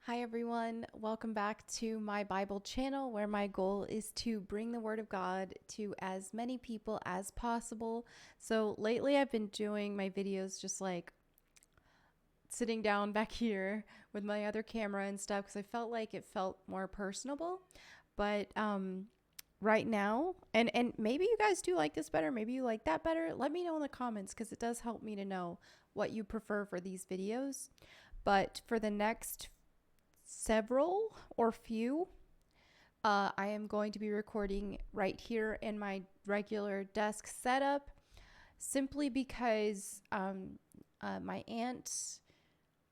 Hi everyone, welcome back to my Bible channel where my goal is to bring the Word of God to as many people as possible. So lately I've been doing my videos just like sitting down back here with my other camera and stuff because I felt like it felt more personable. But right now, and maybe you guys do like this better, maybe you like that better, let me know in the comments because it does help me to know what you prefer for these videos. But for the next several or few, I am going to be recording right here in my regular desk setup simply because my aunt,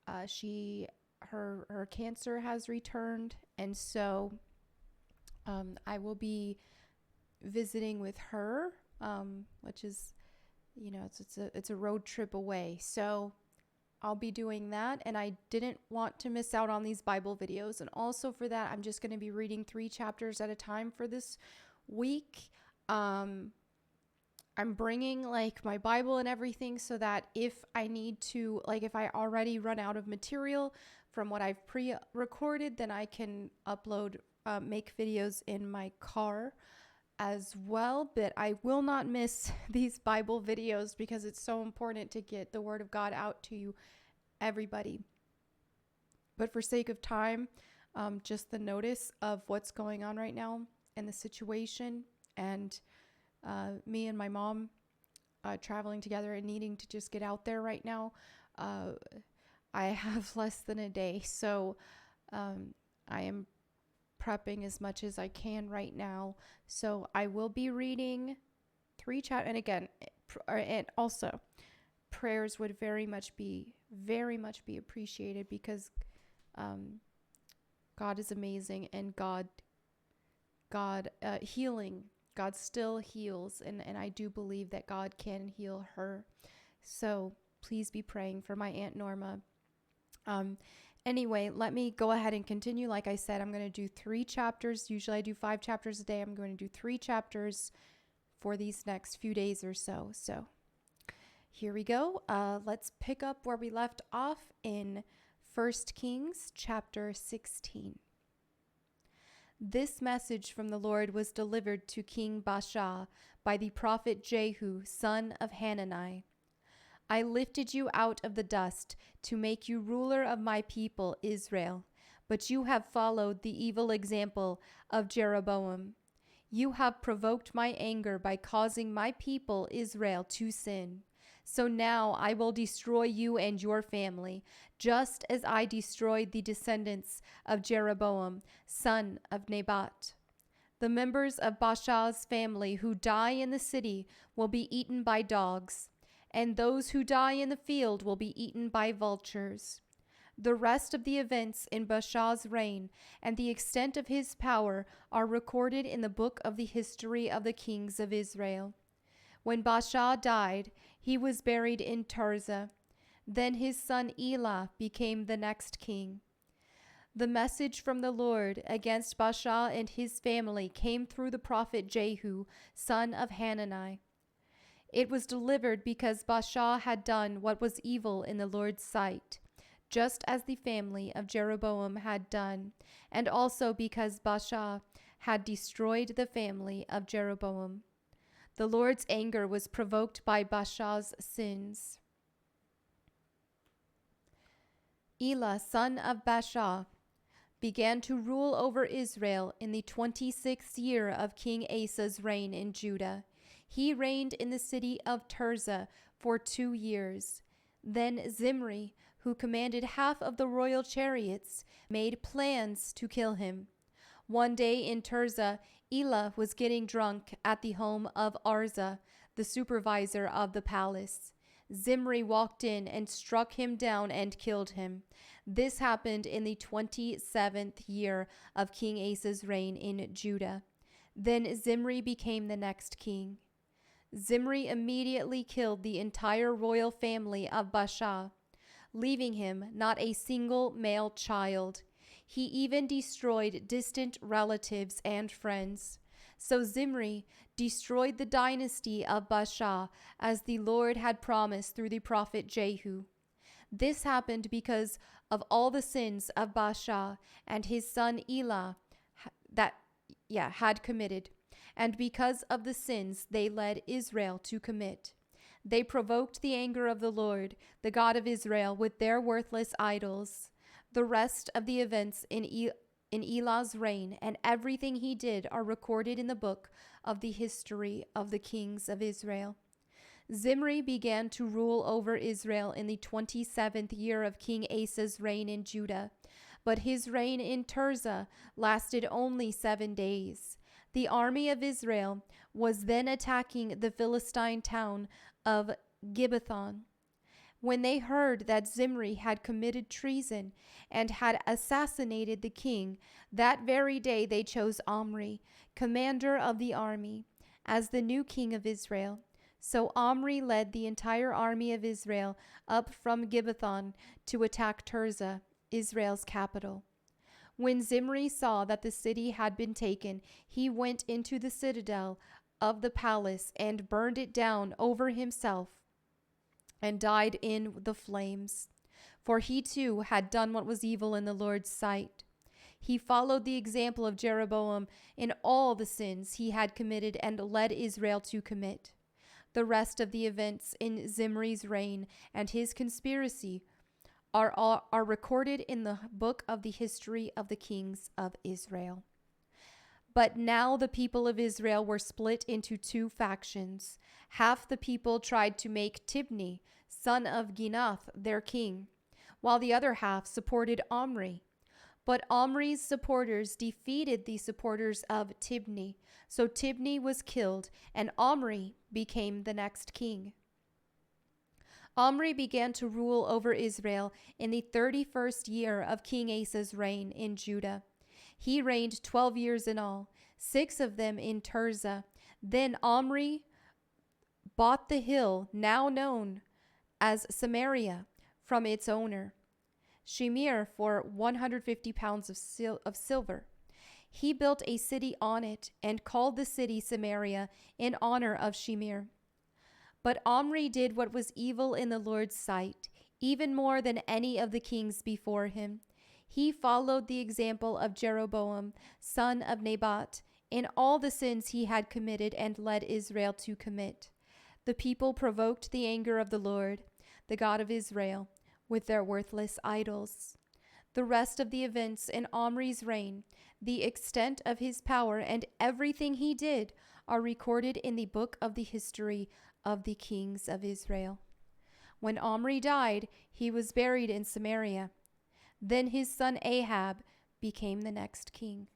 her cancer has returned, and so I will be visiting with her, which is, it's a road trip away. So I'll be doing that, and I didn't want to miss out on these Bible videos. And also for that, I'm just going to be reading 3 chapters at a time for this week. I'm bringing like my Bible and everything so that if I need to, like if I already run out of material from what I've pre-recorded, then I can upload, make videos in my car as well. But I will not miss these Bible videos because it's so important to get the Word of God out to you, everybody. But for sake of time, just the notice of what's going on right now and the situation, and me and my mom traveling together and needing to just get out there right now. I have less than a day, so I am prepping as much as I can right now. So I will be reading 3 chapters, and again, and also prayers would very much be appreciated because God is amazing, and God healing. God still heals, and I do believe that God can heal her. So please be praying for my Aunt Norma. Anyway, let me go ahead and continue. Like I said, I'm going to do 3 chapters. Usually I do 5 chapters a day. I'm going to do 3 chapters for these next few days or so. So here we go. Let's pick up where we left off in 1 Kings chapter 16. This message from the Lord was delivered to King Baasha by the prophet Jehu, son of Hanani. I lifted you out of the dust to make you ruler of my people Israel, but you have followed the evil example of Jeroboam. You have provoked my anger by causing my people Israel to sin. So now I will destroy you and your family, just as I destroyed the descendants of Jeroboam, son of Nebat. The members of Baasha's family who die in the city will be eaten by dogs, and those who die in the field will be eaten by vultures. The rest of the events in Baasha's reign and the extent of his power are recorded in the book of the history of the kings of Israel. When Baasha died, he was buried in Tirzah. Then his son Elah became the next king. The message from the Lord against Baasha and his family came through the prophet Jehu, son of Hanani. It was delivered because Baasha had done what was evil in the Lord's sight, just as the family of Jeroboam had done, and also because Baasha had destroyed the family of Jeroboam. The Lord's anger was provoked by Baasha's sins. Elah, son of Baasha, began to rule over Israel in the 26th year of King Asa's reign in Judah. He reigned in the city of Tirzah for 2 years. Then Zimri, who commanded half of the royal chariots, made plans to kill him. One day in Tirzah, Elah was getting drunk at the home of Arza, the supervisor of the palace. Zimri walked in and struck him down and killed him. This happened in the 27th year of King Asa's reign in Judah. Then Zimri became the next king. Zimri immediately killed the entire royal family of Baasha, leaving him not a single male child. He even destroyed distant relatives and friends. So Zimri destroyed the dynasty of Baasha as the Lord had promised through the prophet Jehu. This happened because of all the sins of Baasha and his son Elah had committed, and because of the sins they led Israel to commit. They provoked the anger of the Lord, the God of Israel, with their worthless idols. The rest of the events in Elah's reign and everything he did are recorded in the book of the history of the kings of Israel. Zimri began to rule over Israel in the 27th year of King Asa's reign in Judah, but his reign in Tirzah lasted only 7 days. The army of Israel was then attacking the Philistine town of Gibbethon. When they heard that Zimri had committed treason and had assassinated the king, that very day they chose Omri, commander of the army, as the new king of Israel. So Omri led the entire army of Israel up from Gibbethon to attack Tirzah, Israel's capital. When Zimri saw that the city had been taken, he went into the citadel of the palace and burned it down over himself and died in the flames. For he too had done what was evil in the Lord's sight. He followed the example of Jeroboam in all the sins he had committed and led Israel to commit. The rest of the events in Zimri's reign and his conspiracy are recorded in the book of the history of the kings of Israel. But now the people of Israel were split into 2 factions. Half the people tried to make Tibni, son of Ginath, their king, while the other half supported Omri. But Omri's supporters defeated the supporters of Tibni, so Tibni was killed, and Omri became the next king. Omri began to rule over Israel in the 31st year of King Asa's reign in Judah. He reigned 12 years in all, 6 of them in Tirzah. Then Omri bought the hill now known as Samaria from its owner, Shimir, for 150 pounds of silver. He built a city on it and called the city Samaria in honor of Shimir. But Omri did what was evil in the Lord's sight, even more than any of the kings before him. He followed the example of Jeroboam, son of Nebat, in all the sins he had committed and led Israel to commit. The people provoked the anger of the Lord, the God of Israel, with their worthless idols. The rest of the events in Omri's reign, the extent of his power, and everything he did are recorded in the book of the history of the kings of Israel. When Omri died, he was buried in Samaria. Then his son Ahab became the next king.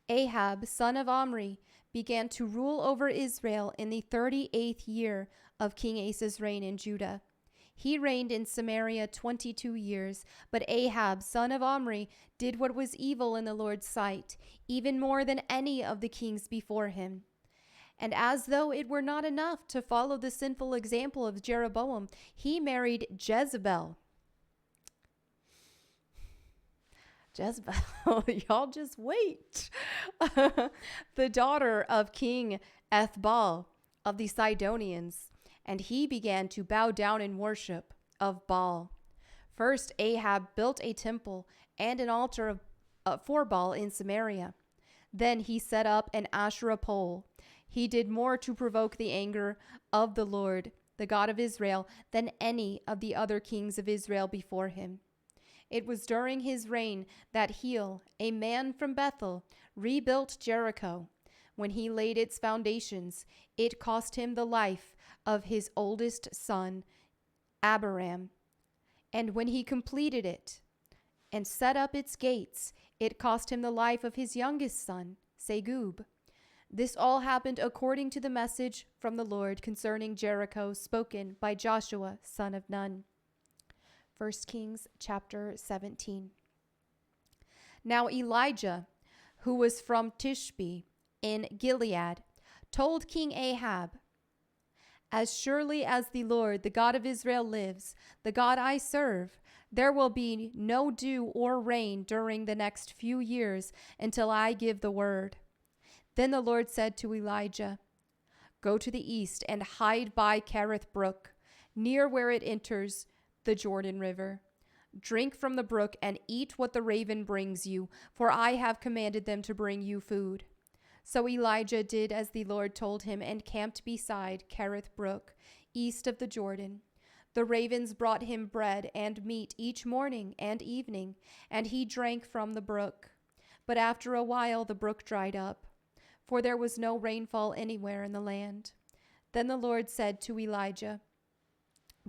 Ahab, son of Omri, began to rule over Israel in the 38th year of King Asa's reign in Judah. He reigned in Samaria 22 years, but Ahab, son of Omri, did what was evil in the Lord's sight, even more than any of the kings before him. And as though it were not enough to follow the sinful example of Jeroboam, he married Jezebel. Y'all just wait. The daughter of King Ethbaal of the Sidonians, and he began to bow down in worship of Baal. First, Ahab built a temple and an altar for Baal in Samaria. Then he set up an Asherah pole. He did more to provoke the anger of the Lord, the God of Israel, than any of the other kings of Israel before him. It was during his reign that Heel, a man from Bethel, rebuilt Jericho. When he laid its foundations, it cost him the life of his oldest son, Abiram. And when he completed it and set up its gates, it cost him the life of his youngest son, Segub. This all happened according to the message from the Lord concerning Jericho spoken by Joshua, son of Nun. 1 Kings chapter 17. Now Elijah, who was from Tishbe in Gilead, told King Ahab, "As surely as the Lord, the God of Israel lives, the God I serve, there will be no dew or rain during the next few years until I give the word." Then the Lord said to Elijah, Go to the east and hide by Kerith Brook, near where it enters the Jordan River. Drink from the brook and eat what the raven brings you, for I have commanded them to bring you food." So Elijah did as the Lord told him and camped beside Kerith Brook, east of the Jordan. The ravens brought him bread and meat each morning and evening, and he drank from the brook. But after a while the brook dried up, for there was no rainfall anywhere in the land. Then the Lord said to Elijah,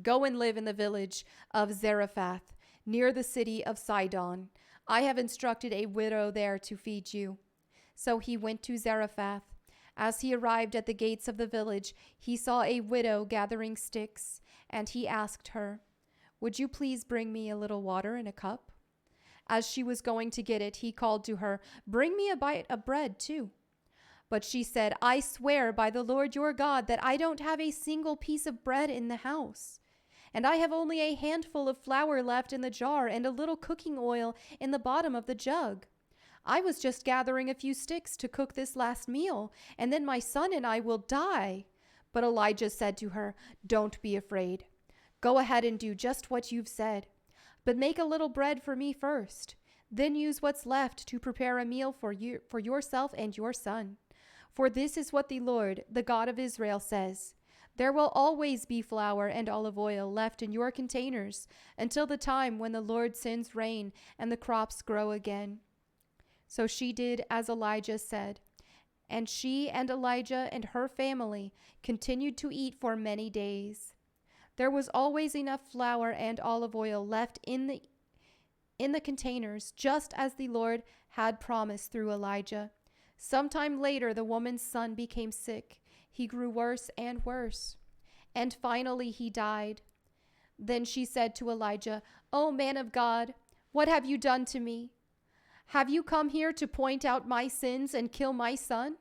"Go and live in the village of Zarephath, near the city of Sidon. I have instructed a widow there to feed you." So he went to Zarephath. As he arrived at the gates of the village, he saw a widow gathering sticks, and he asked her, "Would you please bring me a little water in a cup?" As she was going to get it, he called to her, "Bring me a bite of bread too." But she said, "I swear by the Lord your God that I don't have a single piece of bread in the house. And I have only a handful of flour left in the jar and a little cooking oil in the bottom of the jug. I was just gathering a few sticks to cook this last meal, and then my son and I will die." But Elijah said to her, "Don't be afraid. Go ahead and do just what you've said. But make a little bread for me first. Then use what's left to prepare a meal for yourself and your son. For this is what the Lord, the God of Israel, says. There will always be flour and olive oil left in your containers until the time when the Lord sends rain and the crops grow again." So she did as Elijah said, and she and Elijah and her family continued to eat for many days. There was always enough flour and olive oil left in the containers, just as the Lord had promised through Elijah. Sometime later, the woman's son became sick. He grew worse and worse, and finally he died. Then she said to Elijah, "O man of God, what have you done to me? Have you come here to point out my sins and kill my son?"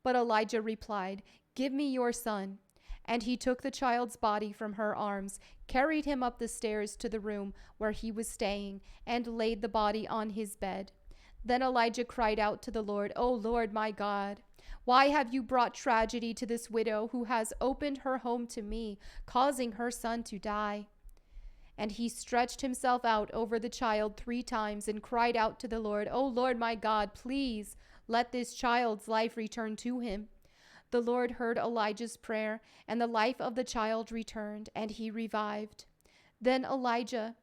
But Elijah replied, "Give me your son." And he took the child's body from her arms, carried him up the stairs to the room where he was staying, and laid the body on his bed. Then Elijah cried out to the Lord, "O Lord my God, why have you brought tragedy to this widow who has opened her home to me, causing her son to die?" And he stretched himself out over the child 3 times and cried out to the Lord, "O Lord my God, please let this child's life return to him." The Lord heard Elijah's prayer, and the life of the child returned, and he revived. Then Elijah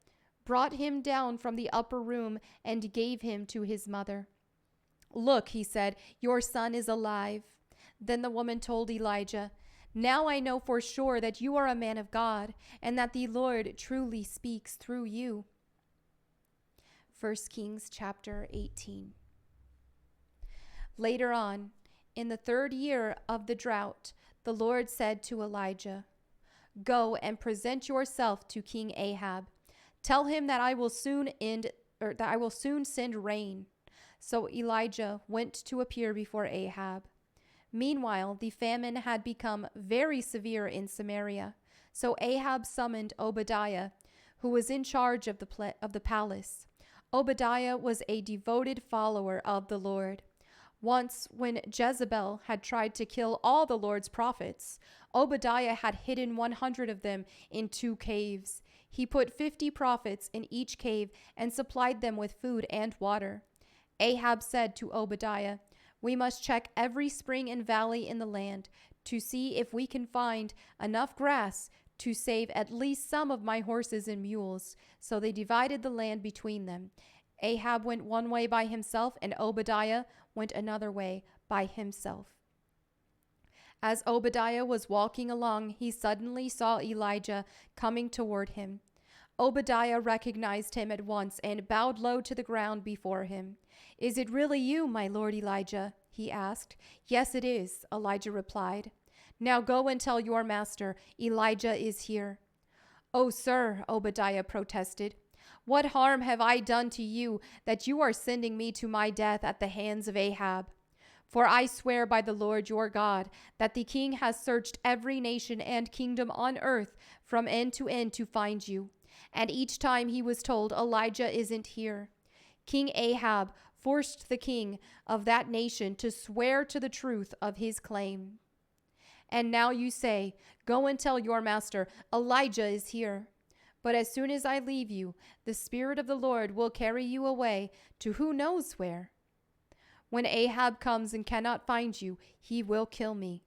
brought him down from the upper room and gave him to his mother. "Look," he said, "your son is alive." Then the woman told Elijah, "Now I know for sure that you are a man of God, and that the Lord truly speaks through you." 1 Kings chapter 18. Later on, in the 3rd year of the drought, the Lord said to Elijah, "Go and present yourself to King Ahab. Tell him that I will soon send rain." So Elijah went to appear before Ahab. Meanwhile, the famine had become very severe in Samaria. So Ahab summoned Obadiah, who was in charge of the palace. Obadiah was a devoted follower of the Lord. Once, when Jezebel had tried to kill all the Lord's prophets, Obadiah had hidden 100 of them in 2 caves. He put 50 prophets in each cave and supplied them with food and water. Ahab said to Obadiah, "We must check every spring and valley in the land to see if we can find enough grass to save at least some of my horses and mules." So they divided the land between them. Ahab went one way by himself, and Obadiah went another way by himself. As Obadiah was walking along, he suddenly saw Elijah coming toward him. Obadiah recognized him at once and bowed low to the ground before him. "Is it really you, my lord Elijah?" he asked. "Yes, it is," Elijah replied. "Now go and tell your master, Elijah is here." "Oh, sir," Obadiah protested, "what harm have I done to you that you are sending me to my death at the hands of Ahab? For I swear by the Lord your God that the king has searched every nation and kingdom on earth from end to end to find you. And each time he was told, 'Elijah isn't here.' King Ahab forced the king of that nation to swear to the truth of his claim. And now you say, go and tell your master, Elijah is here. But as soon as I leave you, the Spirit of the Lord will carry you away to who knows where. When Ahab comes and cannot find you, he will kill me.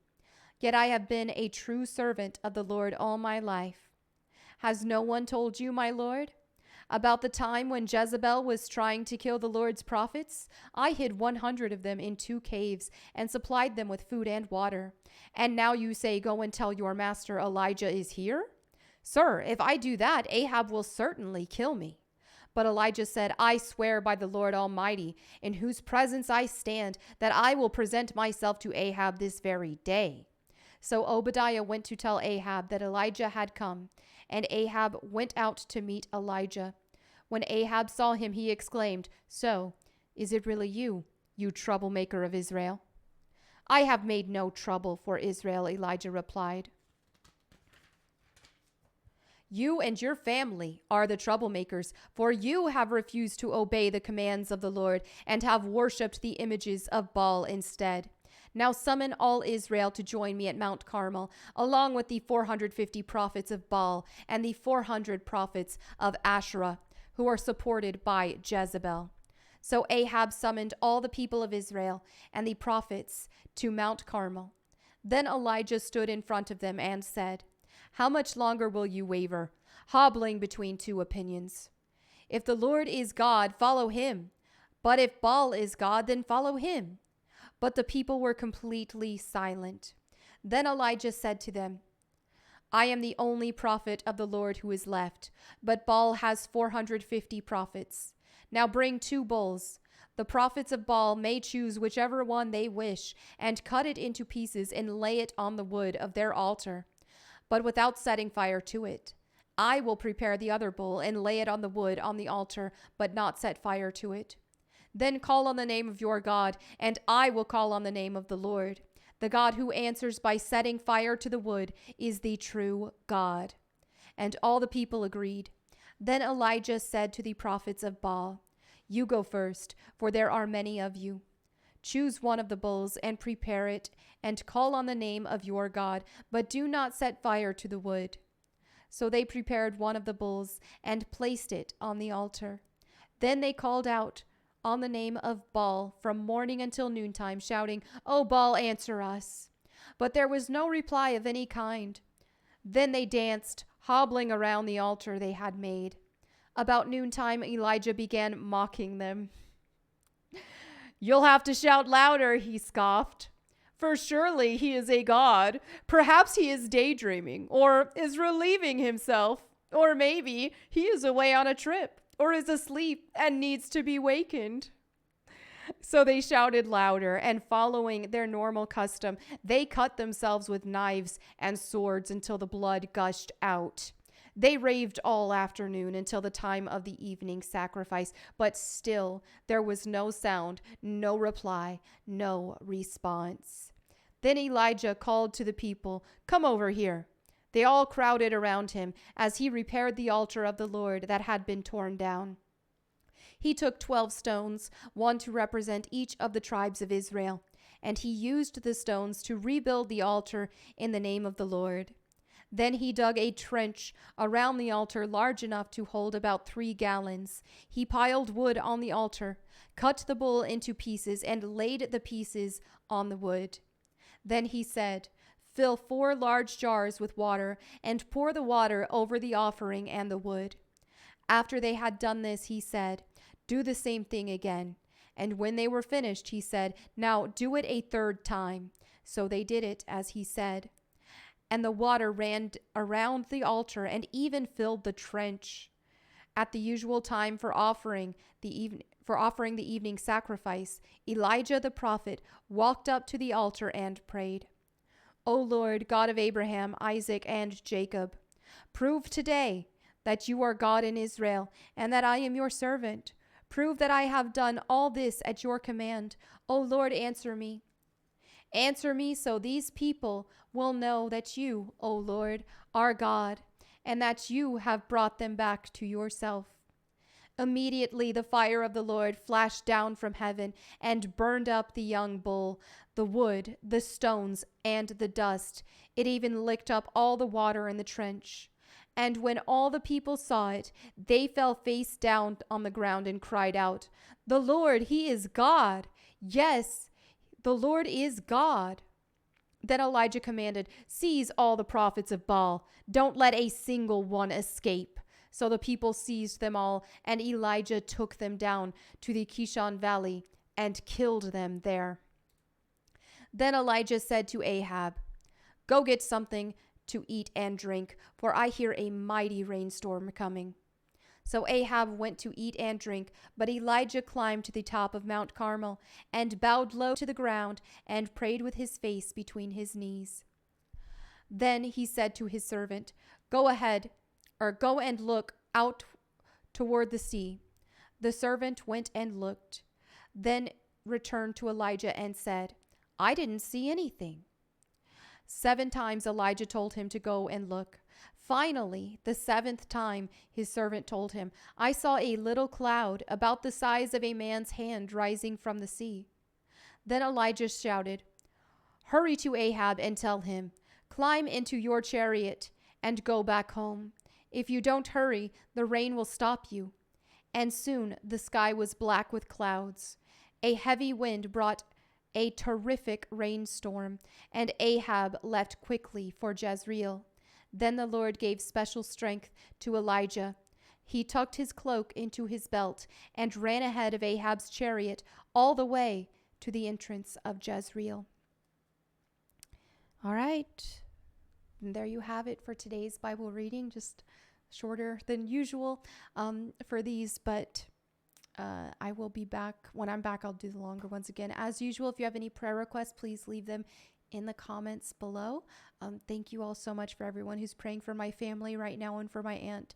Yet I have been a true servant of the Lord all my life. Has no one told you, my Lord? About the time when Jezebel was trying to kill the Lord's prophets, I hid 100 of them in 2 caves and supplied them with food and water. And now you say, go and tell your master Elijah is here? Sir, if I do that, Ahab will certainly kill me. But Elijah said, I swear by the Lord Almighty, in whose presence I stand, that I will present myself to Ahab this very day. So Obadiah went to tell Ahab that Elijah had come, and Ahab went out to meet Elijah. When Ahab saw him, he exclaimed, So, is it really you, you troublemaker of Israel? I have made no trouble for Israel, Elijah replied. You and your family are the troublemakers, for you have refused to obey the commands of the Lord and have worshipped the images of Baal instead. Now summon all Israel to join me at Mount Carmel, along with the 450 prophets of Baal and the 400 prophets of Asherah, who are supported by Jezebel. So Ahab summoned all the people of Israel and the prophets to Mount Carmel. Then Elijah stood in front of them and said, How much longer will you waver, hobbling between 2 opinions? If the Lord is God, follow him. But if Baal is God, then follow him. But the people were completely silent. Then Elijah said to them, I am the only prophet of the Lord who is left, but Baal has 450 prophets. Now bring 2 bulls. The prophets of Baal may choose whichever one they wish, and cut it into pieces and lay it on the wood of their altar, but without setting fire to it. I will prepare the other bull and lay it on the wood on the altar, but not set fire to it. Then call on the name of your God, and I will call on the name of the Lord. The God who answers by setting fire to the wood is the true God. And all the people agreed. Then Elijah said to the prophets of Baal, You go first, for there are many of you. Choose one of the bulls and prepare it, and call on the name of your God, but do not set fire to the wood. So they prepared one of the bulls and placed it on the altar. Then they called out on the name of Baal from morning until noontime, shouting, O Baal, answer us. But there was no reply of any kind. Then they danced, hobbling around the altar they had made. About noontime, Elijah began mocking them. You'll have to shout louder, he scoffed. For surely he is a god. Perhaps he is daydreaming, or is relieving himself, or maybe he is away on a trip, or is asleep and needs to be wakened. So they shouted louder, and following their normal custom, they cut themselves with knives and swords until the blood gushed out. They raved all afternoon until the time of the evening sacrifice, but still there was no sound, no reply, no response. Then Elijah called to the people, Come over here. They all crowded around him as he repaired the altar of the Lord that had been torn down. He took 12 stones, one to represent each of the tribes of Israel, and he used the stones to rebuild the altar in the name of the Lord. Then he dug a trench around the altar large enough to hold about 3 gallons. He piled wood on the altar, cut the bull into pieces, and laid the pieces on the wood. Then he said, Fill 4 large jars with water, and pour the water over the offering and the wood. After they had done this, he said, Do the same thing again. And when they were finished, he said, Now do it a 3rd time. So they did it as he said. And the water ran around the altar and even filled the trench. At the usual time for offering the evening sacrifice, Elijah the prophet walked up to the altar and prayed, O Lord, God of Abraham, Isaac, and Jacob, prove today that you are God in Israel and that I am your servant. Prove that I have done all this at your command. O Lord, answer me. Answer me so these people will know that you, O Lord, are God, and that you have brought them back to yourself. Immediately the fire of the Lord flashed down from heaven and burned up the young bull, the wood, the stones, and the dust. It even licked up all the water in the trench. And when all the people saw it, they fell face down on the ground and cried out, "The Lord, He is God! Yes, the Lord is God!" Then Elijah commanded, "Seize all the prophets of Baal. Don't let a single one escape." So the people seized them all, and Elijah took them down to the Kishon Valley and killed them there. Then Elijah said to Ahab, "Go get something to eat and drink, for I hear a mighty rainstorm coming." So Ahab went to eat and drink, but Elijah climbed to the top of Mount Carmel and bowed low to the ground and prayed with his face between his knees. Then he said to his servant, Go and look out toward the sea." The servant went and looked, then returned to Elijah and said, "I didn't see anything." 7 times Elijah told him to go and look. Finally, the 7th time, his servant told him, "I saw a little cloud about the size of a man's hand rising from the sea." Then Elijah shouted, "Hurry to Ahab and tell him, 'Climb into your chariot and go back home. If you don't hurry, the rain will stop you.'" And soon the sky was black with clouds. A heavy wind brought a terrific rainstorm, and Ahab left quickly for Jezreel. Then the Lord gave special strength to Elijah. He tucked his cloak into his belt and ran ahead of Ahab's chariot all the way to the entrance of Jezreel. All right. And there you have it for today's Bible reading, just shorter than usual for these, but I will be back. When I'm back, I'll do the longer ones again. As usual, if you have any prayer requests, please leave them in the comments below. Thank you all so much for everyone who's praying for my family right now and for my aunt.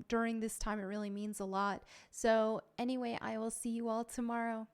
During this time, it really means a lot. So anyway, I will see you all tomorrow.